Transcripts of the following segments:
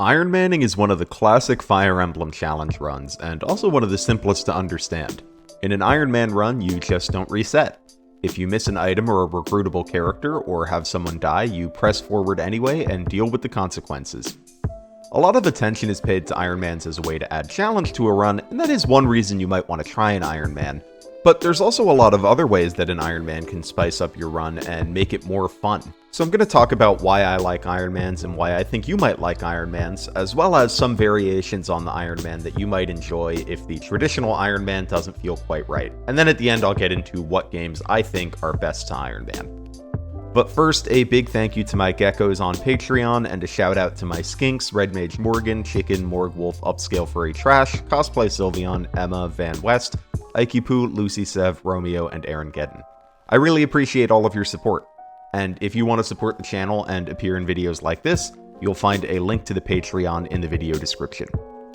Ironmanning is one of the classic Fire Emblem challenge runs, and also one of the simplest to understand. In an Ironman run, you just don't reset. If you miss an item or a recruitable character, or have someone die, you press forward anyway and deal with the consequences. A lot of attention is paid to Ironmans as a way to add challenge to a run, and that is one reason you might want to try an Ironman. But there's also a lot of other ways that an Ironman can spice up your run and make it more fun. So I'm going to talk about why I like Ironmans and why I think you might like Ironmans, as well as some variations on the Ironman that you might enjoy if the traditional Ironman doesn't feel quite right. And then at the end I'll get into what games I think are best to Ironman. But first, a big thank you to my geckos on Patreon, and a shout out to my skinks, Red Mage Morgan, Chicken, Morgwolf, Upscale Furry Trash, Cosplay Sylveon, Emma, Van West, Aikipoo, Lucy Sev, Romeo, and Aaron Gedden. I really appreciate all of your support, and if you want to support the channel and appear in videos like this, you'll find a link to the Patreon in the video description.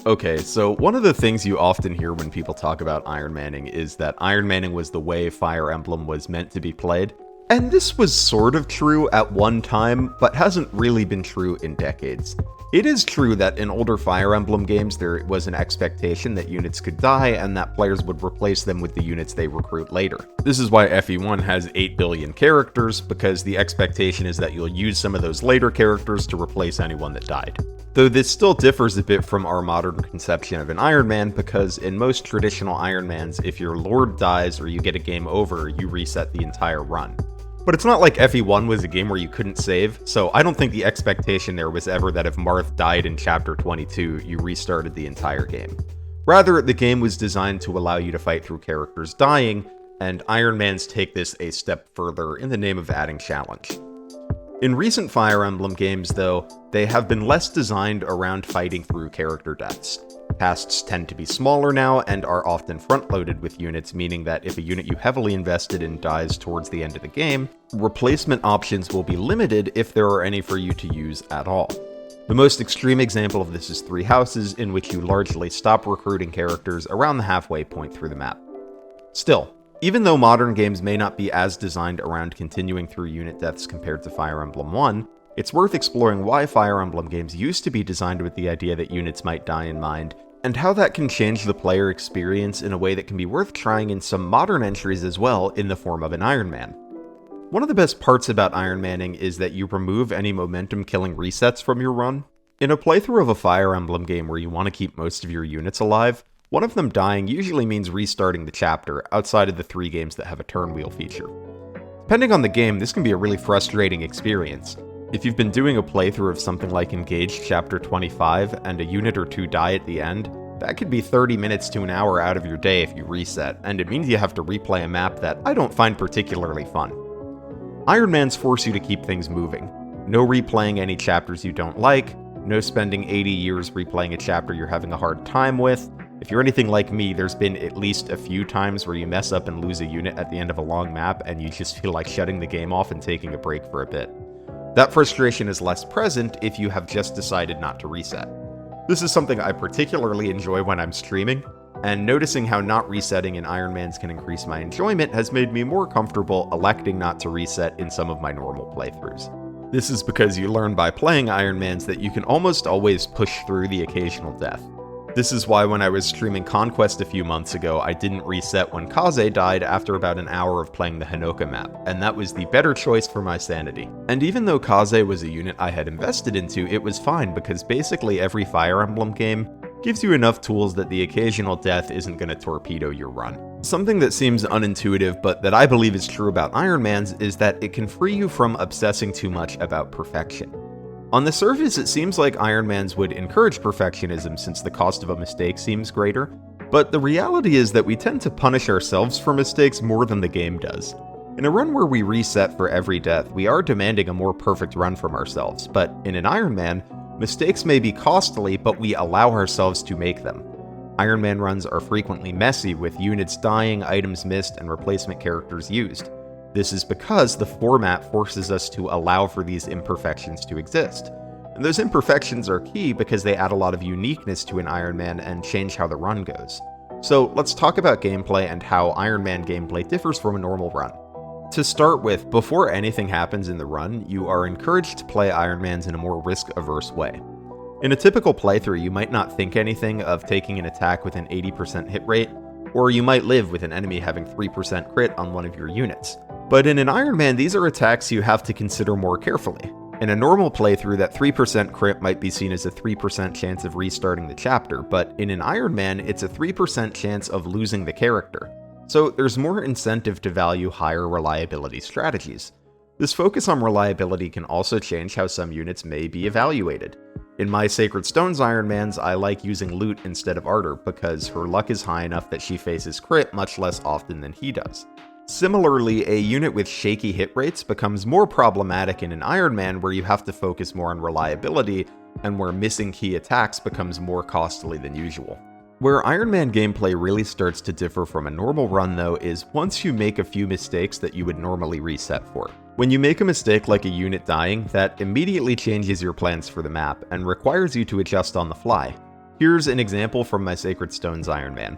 Okay, so one of the things you often hear when people talk about Ironmanning is that Ironmanning was the way Fire Emblem was meant to be played. And this was sort of true at one time, but hasn't really been true in decades. It is true that in older Fire Emblem games there was an expectation that units could die and that players would replace them with the units they recruit later. This is why FE1 has 8 billion characters, because the expectation is that you'll use some of those later characters to replace anyone that died. Though this still differs a bit from our modern conception of an Ironman, because in most traditional Ironmans, if your lord dies or you get a game over, you reset the entire run. But it's not like FE1 was a game where you couldn't save, so I don't think the expectation there was ever that if Marth died in Chapter 22, you restarted the entire game. Rather, the game was designed to allow you to fight through characters dying, and Ironmans take this a step further in the name of adding challenge. In recent Fire Emblem games, though, they have been less designed around fighting through character deaths. Tasks tend to be smaller now and are often front-loaded with units, meaning that if a unit you heavily invested in dies towards the end of the game, replacement options will be limited if there are any for you to use at all. The most extreme example of this is Three Houses, in which you largely stop recruiting characters around the halfway point through the map. Still, even though modern games may not be as designed around continuing through unit deaths compared to Fire Emblem 1, it's worth exploring why Fire Emblem games used to be designed with the idea that units might die in mind, and how that can change the player experience in a way that can be worth trying in some modern entries as well, in the form of an Ironman. One of the best parts about Ironmanning is that you remove any momentum-killing resets from your run. In a playthrough of a Fire Emblem game where you want to keep most of your units alive, one of them dying usually means restarting the chapter, outside of the 3 games that have a turn wheel feature. Depending on the game, this can be a really frustrating experience. If you've been doing a playthrough of something like Engaged Chapter 25 and a unit or 2 die at the end, that could be 30 minutes to an hour out of your day if you reset, and it means you have to replay a map that I don't find particularly fun. Ironmans force you to keep things moving. No replaying any chapters you don't like, no spending 80 years replaying a chapter you're having a hard time with. If you're anything like me, there's been at least a few times where you mess up and lose a unit at the end of a long map and you just feel like shutting the game off and taking a break for a bit. That frustration is less present if you have just decided not to reset. This is something I particularly enjoy when I'm streaming, and noticing how not resetting in Ironmans can increase my enjoyment has made me more comfortable electing not to reset in some of my normal playthroughs. This is because you learn by playing Ironmans that you can almost always push through the occasional death. This is why when I was streaming Conquest a few months ago, I didn't reset when Kaze died after about an hour of playing the Hinoka map, and that was the better choice for my sanity. And even though Kaze was a unit I had invested into, it was fine because basically every Fire Emblem game gives you enough tools that the occasional death isn't going to torpedo your run. Something that seems unintuitive, but that I believe is true about Ironmans, is that it can free you from obsessing too much about perfection. On the surface, it seems like Ironmans would encourage perfectionism since the cost of a mistake seems greater, but the reality is that we tend to punish ourselves for mistakes more than the game does. In a run where we reset for every death, we are demanding a more perfect run from ourselves, but in an Ironman, mistakes may be costly, but we allow ourselves to make them. Ironman runs are frequently messy, with units dying, items missed, and replacement characters used. This is because the format forces us to allow for these imperfections to exist. And those imperfections are key because they add a lot of uniqueness to an Ironman and change how the run goes. So let's talk about gameplay and how Ironman gameplay differs from a normal run. To start with, before anything happens in the run, you are encouraged to play Ironmans in a more risk-averse way. In a typical playthrough, you might not think anything of taking an attack with an 80% hit rate, or you might live with an enemy having 3% crit on one of your units. But in an Ironman, these are attacks you have to consider more carefully. In a normal playthrough, that 3% crit might be seen as a 3% chance of restarting the chapter, but in an Ironman, it's a 3% chance of losing the character. So there's more incentive to value higher reliability strategies. This focus on reliability can also change how some units may be evaluated. In my Sacred Stones Ironmans, I like using Loot instead of Ardor because her luck is high enough that she faces crit much less often than he does. Similarly, a unit with shaky hit rates becomes more problematic in an Ironman where you have to focus more on reliability and where missing key attacks becomes more costly than usual. Where Ironman gameplay really starts to differ from a normal run though is once you make a few mistakes that you would normally reset for. When you make a mistake like a unit dying, that immediately changes your plans for the map and requires you to adjust on the fly. Here's an example from my Sacred Stones Ironman.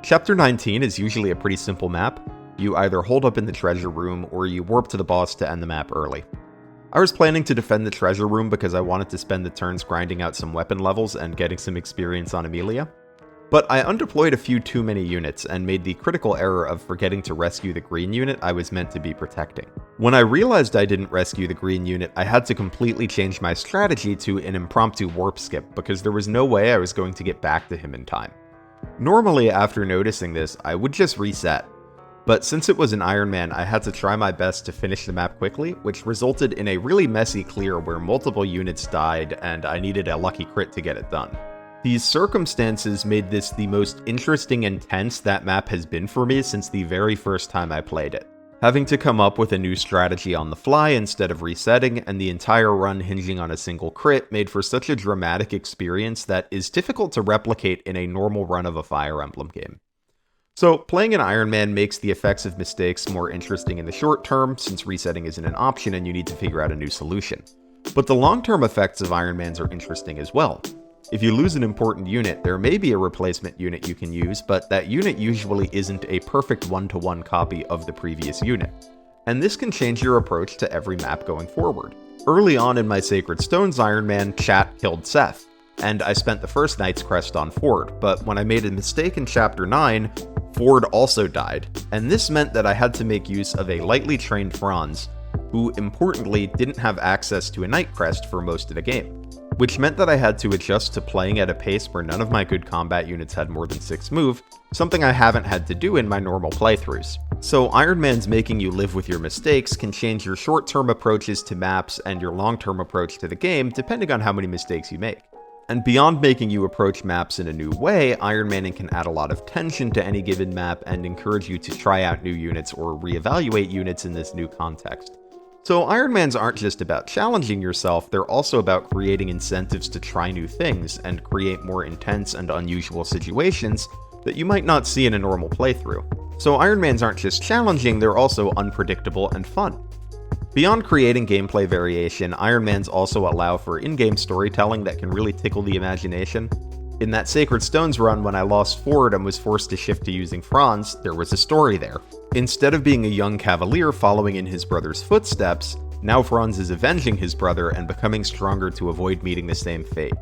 Chapter 19 is usually a pretty simple map. You either hold up in the treasure room or you warp to the boss to end the map early. I was planning to defend the treasure room because I wanted to spend the turns grinding out some weapon levels and getting some experience on Amelia. But I undeployed a few too many units and made the critical error of forgetting to rescue the green unit I was meant to be protecting. When I realized I didn't rescue the green unit, I had to completely change my strategy to an impromptu warp skip because there was no way I was going to get back to him in time. Normally, after noticing this, I would just reset. But since it was an Ironman, I had to try my best to finish the map quickly, which resulted in a really messy clear where multiple units died and I needed a lucky crit to get it done. These circumstances made this the most interesting and tense that map has been for me since the very first time I played it. Having to come up with a new strategy on the fly instead of resetting, and the entire run hinging on a single crit made for such a dramatic experience that is difficult to replicate in a normal run of a Fire Emblem game. So, playing an Ironman makes the effects of mistakes more interesting in the short term, since resetting isn't an option and you need to figure out a new solution. But the long-term effects of Ironmans are interesting as well. If you lose an important unit, there may be a replacement unit you can use, but that unit usually isn't a perfect one-to-one copy of the previous unit. And this can change your approach to every map going forward. Early on in my Sacred Stones Ironman, Chat killed Seth, and I spent the first Knight's Crest on Ford, but when I made a mistake in Chapter 9, Ford also died, and this meant that I had to make use of a lightly trained Franz, who importantly didn't have access to a Knight Crest for most of the game, which meant that I had to adjust to playing at a pace where none of my good combat units had more than 6 move, something I haven't had to do in my normal playthroughs. So Ironman's making you live with your mistakes can change your short-term approaches to maps and your long-term approach to the game depending on how many mistakes you make. And beyond making you approach maps in a new way, Ironmaning can add a lot of tension to any given map and encourage you to try out new units or reevaluate units in this new context. So Ironmans aren't just about challenging yourself, they're also about creating incentives to try new things and create more intense and unusual situations that you might not see in a normal playthrough. So Ironmans aren't just challenging, they're also unpredictable and fun. Beyond creating gameplay variation, Ironmans also allow for in-game storytelling that can really tickle the imagination. In that Sacred Stones run, when I lost Ford and was forced to shift to using Franz, there was a story there. Instead of being a young cavalier following in his brother's footsteps, now Franz is avenging his brother and becoming stronger to avoid meeting the same fate.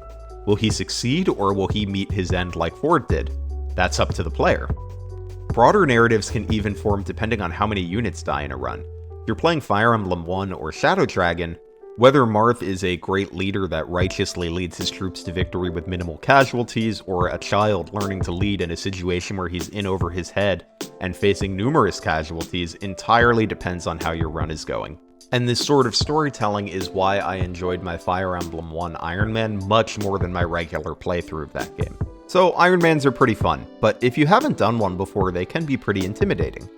Will he succeed, or will he meet his end like Ford did? That's up to the player. Broader narratives can even form depending on how many units die in a run. If you're playing Fire Emblem 1 or Shadow Dragon, whether Marth is a great leader that righteously leads his troops to victory with minimal casualties, or a child learning to lead in a situation where he's in over his head and facing numerous casualties, entirely depends on how your run is going. And this sort of storytelling is why I enjoyed my Fire Emblem 1 Ironman much more than my regular playthrough of that game. So Ironmans are pretty fun, but if you haven't done one before, they can be pretty intimidating.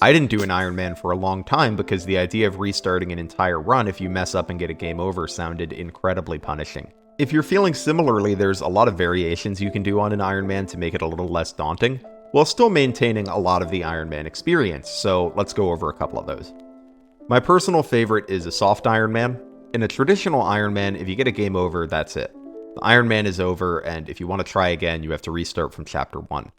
I didn't do an Ironman for a long time because the idea of restarting an entire run if you mess up and get a game over sounded incredibly punishing. If you're feeling similarly, there's a lot of variations you can do on an Ironman to make it a little less daunting, while still maintaining a lot of the Ironman experience, so let's go over a couple of those. My personal favorite is a soft Ironman. In a traditional Ironman, if you get a game over, that's it. The Ironman is over, and if you want to try again, you have to restart from Chapter 1.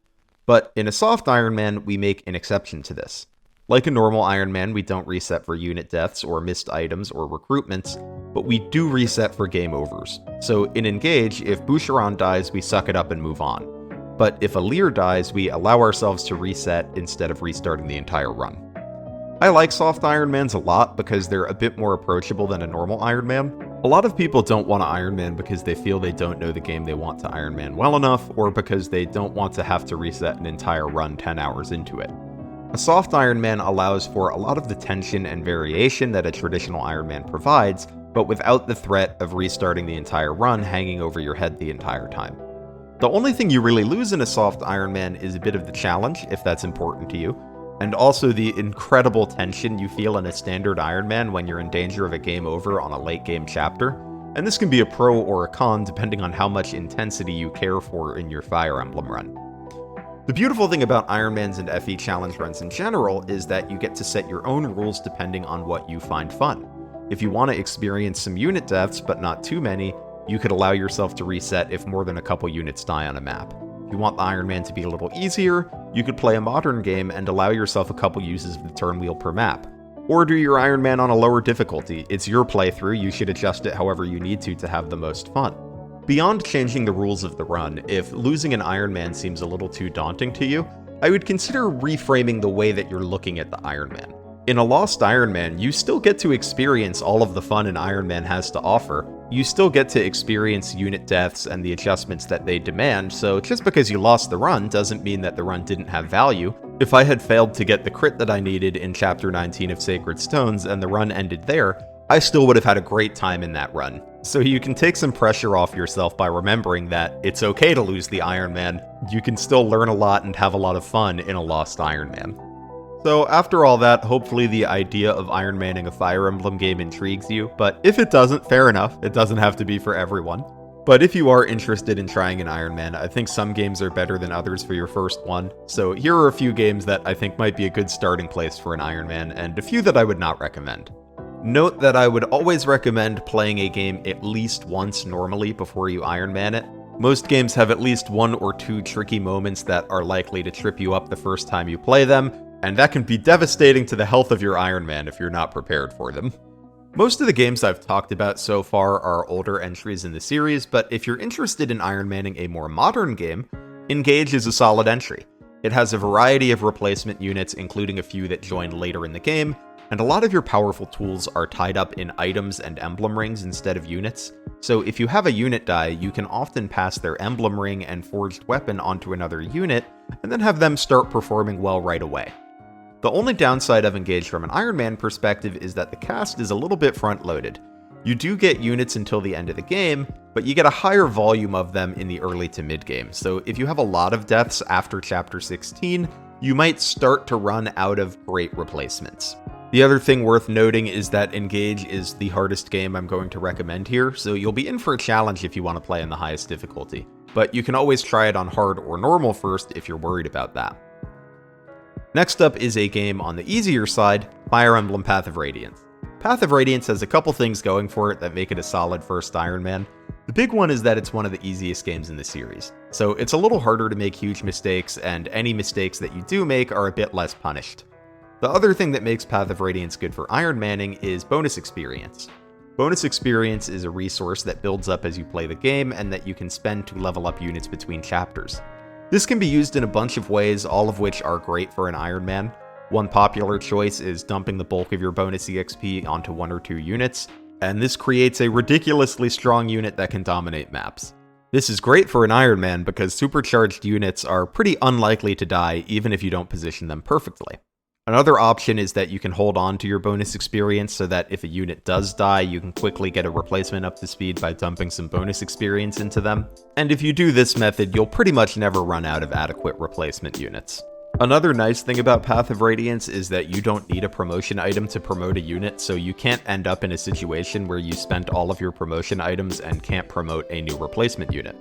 But in a soft Ironman, we make an exception to this. Like a normal Ironman, we don't reset for unit deaths or missed items or recruitments. but we do reset for game overs. So in Engage, if Boucheron dies, we suck it up and move on. But if a Lear dies, we allow ourselves to reset instead of restarting the entire run. I like soft Ironmans a lot because they're a bit more approachable than a normal Ironman. A lot of people don't want to Ironman because they feel they don't know the game they want to Ironman well enough, or because they don't want to have to reset an entire run 10 hours into it. A soft Ironman allows for a lot of the tension and variation that a traditional Ironman provides, but without the threat of restarting the entire run hanging over your head the entire time. The only thing you really lose in a soft Ironman is a bit of the challenge, if that's important to you, and also the incredible tension you feel in a standard Ironman when you're in danger of a game over on a late game chapter, and this can be a pro or a con depending on how much intensity you care for in your Fire Emblem run. The beautiful thing about Ironmans and FE challenge runs in general is that you get to set your own rules depending on what you find fun. If you want to experience some unit deaths, but not too many, you could allow yourself to reset if more than a couple units die on a map. If you want the Ironman to be a little easier, you could play a modern game and allow yourself a couple uses of the turn wheel per map. Or do your Ironman on a lower difficulty. It's your playthrough, you should adjust it however you need to have the most fun. Beyond changing the rules of the run, if losing an Ironman seems a little too daunting to you, I would consider reframing the way that you're looking at the Ironman. In a lost Ironman, you still get to experience all of the fun an Ironman has to offer. You still get to experience unit deaths and the adjustments that they demand, so just because you lost the run doesn't mean that the run didn't have value. If I had failed to get the crit that I needed in Chapter 19 of Sacred Stones and the run ended there, I still would have had a great time in that run. So you can take some pressure off yourself by remembering that it's okay to lose the Ironman. You can still learn a lot and have a lot of fun in a lost Ironman. So after all that, hopefully the idea of Ironmanning a Fire Emblem game intrigues you, but if it doesn't, fair enough, it doesn't have to be for everyone. But if you are interested in trying an Ironman, I think some games are better than others for your first one, so here are a few games that I think might be a good starting place for an Ironman, and a few that I would not recommend. Note that I would always recommend playing a game at least once normally before you Ironman it. Most games have at least one or two tricky moments that are likely to trip you up the first time you play them, and that can be devastating to the health of your Ironman if you're not prepared for them. Most of the games I've talked about so far are older entries in the series, but if you're interested in Ironmanning a more modern game, Engage is a solid entry. It has a variety of replacement units, including a few that join later in the game, and a lot of your powerful tools are tied up in items and emblem rings instead of units. So if you have a unit die, you can often pass their emblem ring and forged weapon onto another unit, and then have them start performing well right away. The only downside of Engage from an Ironman perspective is that the cast is a little bit front-loaded. You do get units until the end of the game, but you get a higher volume of them in the early to mid-game, so if you have a lot of deaths after Chapter 16, you might start to run out of great replacements. The other thing worth noting is that Engage is the hardest game I'm going to recommend here, so you'll be in for a challenge if you want to play in the highest difficulty, but you can always try it on hard or normal first if you're worried about that. Next up is a game on the easier side, Fire Emblem Path of Radiance. Path of Radiance has a couple things going for it that make it a solid first Ironman. The big one is that it's one of the easiest games in the series, so it's a little harder to make huge mistakes, and any mistakes that you do make are a bit less punished. The other thing that makes Path of Radiance good for Ironmanning is bonus experience. Bonus experience is a resource that builds up as you play the game and that you can spend to level up units between chapters. This can be used in a bunch of ways, all of which are great for an Ironman. One popular choice is dumping the bulk of your bonus EXP onto one or two units, and this creates a ridiculously strong unit that can dominate maps. This is great for an Ironman because supercharged units are pretty unlikely to die even if you don't position them perfectly. Another option is that you can hold on to your bonus experience so that if a unit does die, you can quickly get a replacement up to speed by dumping some bonus experience into them. And if you do this method, you'll pretty much never run out of adequate replacement units. Another nice thing about Path of Radiance is that you don't need a promotion item to promote a unit, so you can't end up in a situation where you spent all of your promotion items and can't promote a new replacement unit.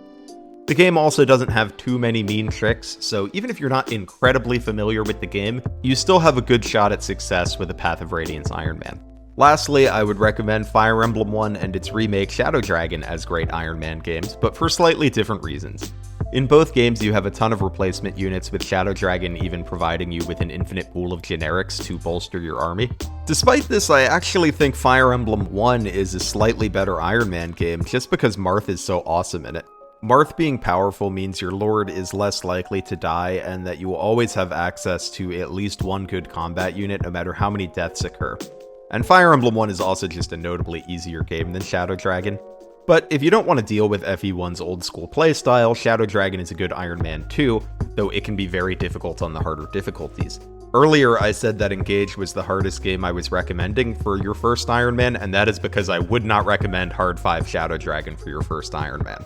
The game also doesn't have too many mean tricks, so even if you're not incredibly familiar with the game, you still have a good shot at success with a Path of Radiance Ironman. Lastly, I would recommend Fire Emblem 1 and its remake Shadow Dragon as great Ironman games, but for slightly different reasons. In both games, you have a ton of replacement units, with Shadow Dragon even providing you with an infinite pool of generics to bolster your army. Despite this, I actually think Fire Emblem 1 is a slightly better Iron Man game, just because Marth is so awesome in it. Marth being powerful means your lord is less likely to die, and that you will always have access to at least one good combat unit no matter how many deaths occur. And Fire Emblem 1 is also just a notably easier game than Shadow Dragon. But if you don't want to deal with FE1's old school playstyle, Shadow Dragon is a good Iron Man 2, though it can be very difficult on the harder difficulties. Earlier, I said that Engage was the hardest game I was recommending for your first Iron Man, and that is because I would not recommend Hard 5 Shadow Dragon for your first Iron Man.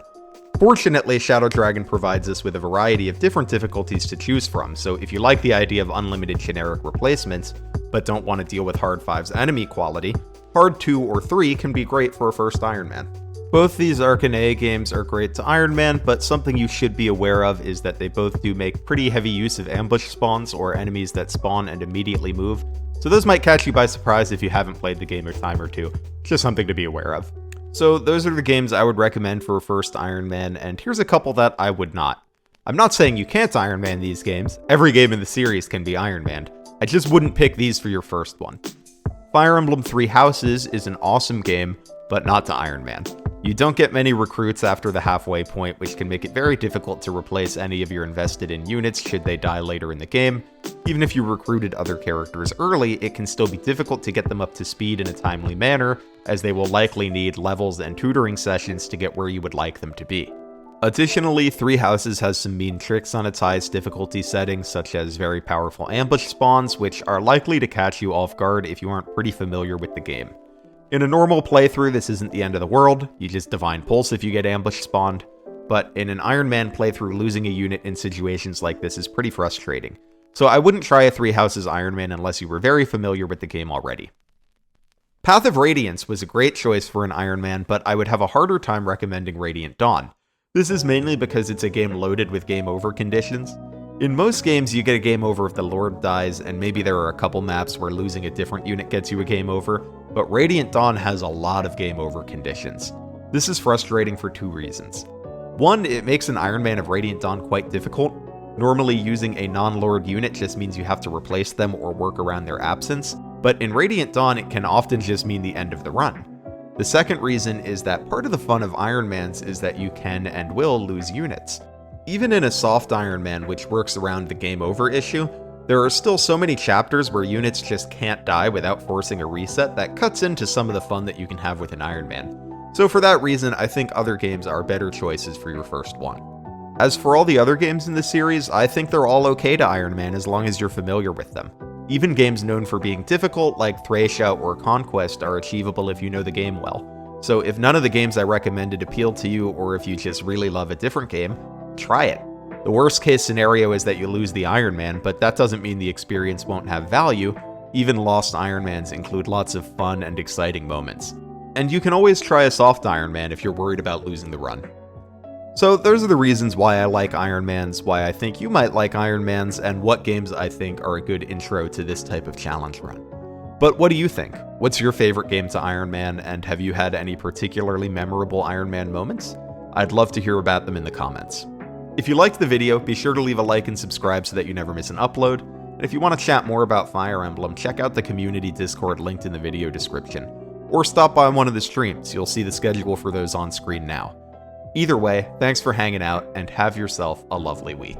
Fortunately, Shadow Dragon provides us with a variety of different difficulties to choose from, so if you like the idea of unlimited generic replacements, but don't want to deal with Hard 5's enemy quality, Hard 2 or 3 can be great for a first Iron Man. Both these Arcane games are great to Iron Man, but something you should be aware of is that they both do make pretty heavy use of ambush spawns, or enemies that spawn and immediately move, so those might catch you by surprise if you haven't played the game a time or two. Just something to be aware of. So those are the games I would recommend for a first Iron Man, and here's a couple that I would not. I'm not saying you can't Iron Man these games, every game in the series can be Iron Manned. I just wouldn't pick these for your first one. Fire Emblem Three Houses is an awesome game, but not to Iron Man. You don't get many recruits after the halfway point, which can make it very difficult to replace any of your invested in units should they die later in the game. Even if you recruited other characters early, it can still be difficult to get them up to speed in a timely manner, as they will likely need levels and tutoring sessions to get where you would like them to be. Additionally, Three Houses has some mean tricks on its highest difficulty settings, such as very powerful ambush spawns, which are likely to catch you off guard if you aren't pretty familiar with the game. In a normal playthrough, this isn't the end of the world, you just Divine Pulse if you get ambush spawned, but in an Iron Man playthrough, losing a unit in situations like this is pretty frustrating. So I wouldn't try a Three Houses Iron Man unless you were very familiar with the game already. Path of Radiance was a great choice for an Iron Man, but I would have a harder time recommending Radiant Dawn. This is mainly because it's a game loaded with game over conditions. In most games, you get a game over if the Lord dies, and maybe there are a couple maps where losing a different unit gets you a game over, but Radiant Dawn has a lot of game over conditions. This is frustrating for two reasons. One, it makes an Iron Man of Radiant Dawn quite difficult. Normally, using a non-Lord unit just means you have to replace them or work around their absence, but in Radiant Dawn, it can often just mean the end of the run. The second reason is that part of the fun of Ironmans is that you can and will lose units. Even in a soft Iron Man, which works around the game over issue, there are still so many chapters where units just can't die without forcing a reset that cuts into some of the fun that you can have with an Iron Man. So for that reason, I think other games are better choices for your first one. As for all the other games in the series, I think they're all okay to Iron Man as long as you're familiar with them. Even games known for being difficult, like Thracia or Conquest, are achievable if you know the game well. So if none of the games I recommended appeal to you, or if you just really love a different game, try it. The worst case scenario is that you lose the Iron Man, but that doesn't mean the experience won't have value. Even lost Ironmans include lots of fun and exciting moments. And you can always try a soft Iron Man if you're worried about losing the run. So those are the reasons why I like Ironmans, why I think you might like Ironmans, and what games I think are a good intro to this type of challenge run. But what do you think? What's your favorite game to Ironman, and have you had any particularly memorable Ironman moments? I'd love to hear about them in the comments. If you liked the video, be sure to leave a like and subscribe so that you never miss an upload. And if you want to chat more about Fire Emblem, check out the community Discord linked in the video description. Or stop by one of the streams, you'll see the schedule for those on screen now. Either way, thanks for hanging out, and have yourself a lovely week.